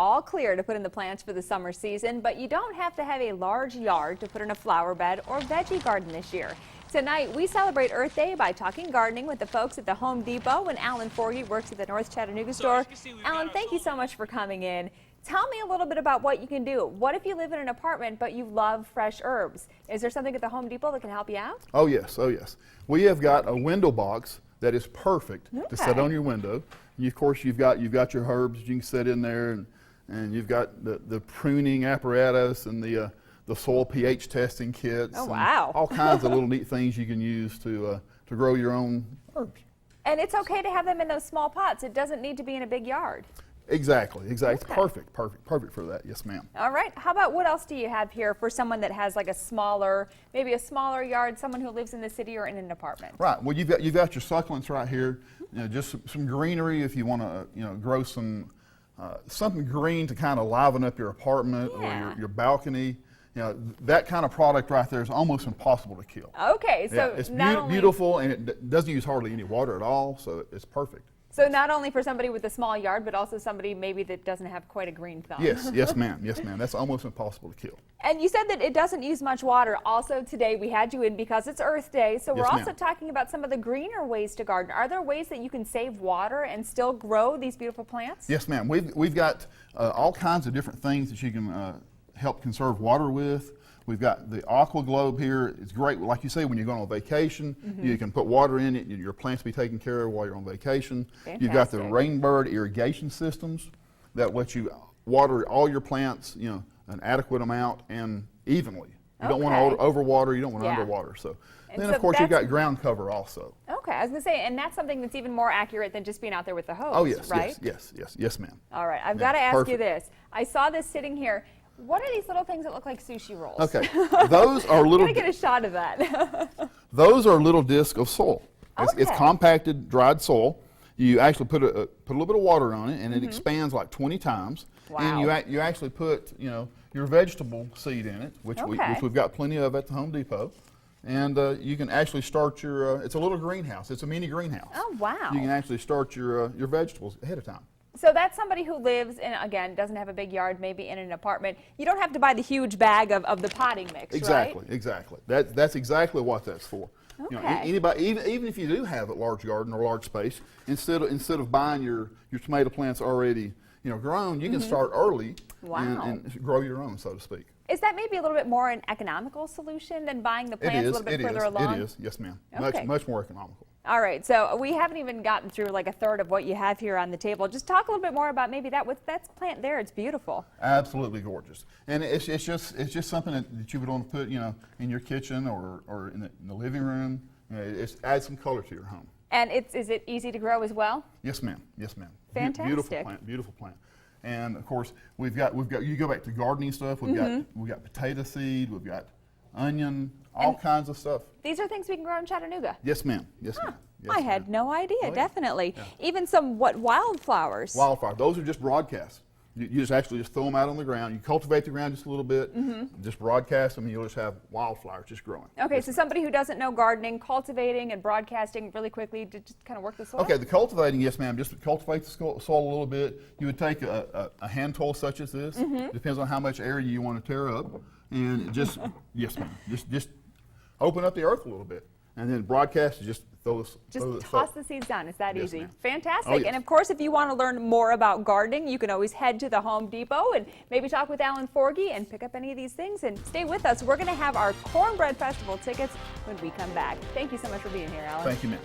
all clear to put in the plants for the summer season, but you don't have to have a large yard to put in a flower bed or veggie garden this year. Tonight, we celebrate Earth Day by talking gardening with the folks at the Home Depot, and Alan Forgey works at the North Chattanooga store. Alan, thank you so much for coming in. Tell me a little bit about what you can do. What if you live in an apartment but you love fresh herbs? Is there something at the Home Depot that can help you out? Oh yes, oh yes. We have got a window box that is perfect to set on your window. And of course, you've got your herbs you can set in there, and you've got the pruning apparatus and the soil pH testing kits. Oh wow! All kinds of little neat things you can use to grow your own herbs. And it's okay to have them in those small pots. It doesn't need to be in a big yard. Exactly. Okay. Perfect for that. Yes, ma'am. All right. How about what else do you have here for someone that has like maybe a smaller yard, someone who lives in the city or in an apartment? Right. Well, you've got your succulents right here. You know, just some greenery if you want to grow some something green to kind of liven up your apartment or your balcony. You know, that kind of product right there is almost impossible to kill. Okay, so it's beautiful, and it doesn't use hardly any water at all, so it's perfect. So not only for somebody with a small yard, but also somebody maybe that doesn't have quite a green thumb. Yes, ma'am. Yes, ma'am. That's almost impossible to kill. And you said that it doesn't use much water. Also today we had you in because it's Earth Day, so we're also talking about some of the greener ways to garden. Are there ways that you can save water and still grow these beautiful plants? Yes, ma'am. We've got all kinds of different things that you can help conserve water with. We've got the aqua globe here. It's great, like you say, when you're going on vacation, you can put water in it, your plants will be taken care of while you're on vacation. Fantastic. You've got the rainbird irrigation systems that let you water all your plants, an adequate amount and evenly. You don't want to overwater, you don't want to underwater. So then, of course, you've got ground cover also. Okay, I was going to say, and that's something that's even more accurate than just being out there with the hose, oh, yes, right? Yes, ma'am. All right, I've got to ask you this. I saw this sitting here. What are these little things that look like sushi rolls? Okay, those are little. I'm going to get a shot of that. Those are little discs of soil. It's compacted, dried soil. You actually put a little bit of water on it, and it expands like 20 times. Wow. And you actually put your vegetable seed in it, which we've got plenty of at the Home Depot. And you can actually start your. It's a little greenhouse. It's a mini greenhouse. Oh wow! You can actually start your vegetables ahead of time. So that's somebody who lives in, again, doesn't have a big yard, maybe in an apartment. You don't have to buy the huge bag of the potting mix, exactly, right? Exactly. That's exactly what that's for. Okay. Anybody, even if you do have a large garden or large space, instead of buying your tomato plants already grown, you can start early and grow your own, so to speak. Is that maybe a little bit more an economical solution than buying the plants a little bit further along? It is, yes ma'am. Okay. Much more economical. All right, so we haven't even gotten through like a third of what you have here on the table. Just talk a little bit more about maybe that plant there. It's beautiful. Absolutely gorgeous, and it's just something that you would want to put in your kitchen or in the living room. It adds some color to your home. And is it easy to grow as well? Yes, ma'am. Yes, ma'am. Fantastic. Beautiful plant. And of course, we've got. You go back to gardening stuff. We've got potato seed. We've got onion. All kinds of stuff. These are things we can grow in Chattanooga. Yes, ma'am. Yes, ma'am. Yes, I had no idea. Oh, yeah. Definitely. Yeah. Even some wildflowers. Wildflowers. Those are just broadcasts. You just throw them out on the ground. You cultivate the ground just a little bit. Just broadcast them, and you'll just have wildflowers just growing. Okay, so somebody who doesn't know gardening, cultivating and broadcasting really quickly to just kind of work the soil. Okay, the cultivating, yes, ma'am. Just cultivate the soil a little bit. You would take a hand tool such as this. Depends on how much area you want to tear up, and just yes, ma'am. Just open up the earth a little bit, and then broadcast is just toss the seeds down. It's that easy. Fantastic. Oh, yes. And of course, if you want to learn more about gardening, you can always head to the Home Depot and maybe talk with Alan Forgey and pick up any of these things. And stay with us. We're going to have our Cornbread Festival tickets when we come back. Thank you so much for being here, Alan. Thank you, ma'am.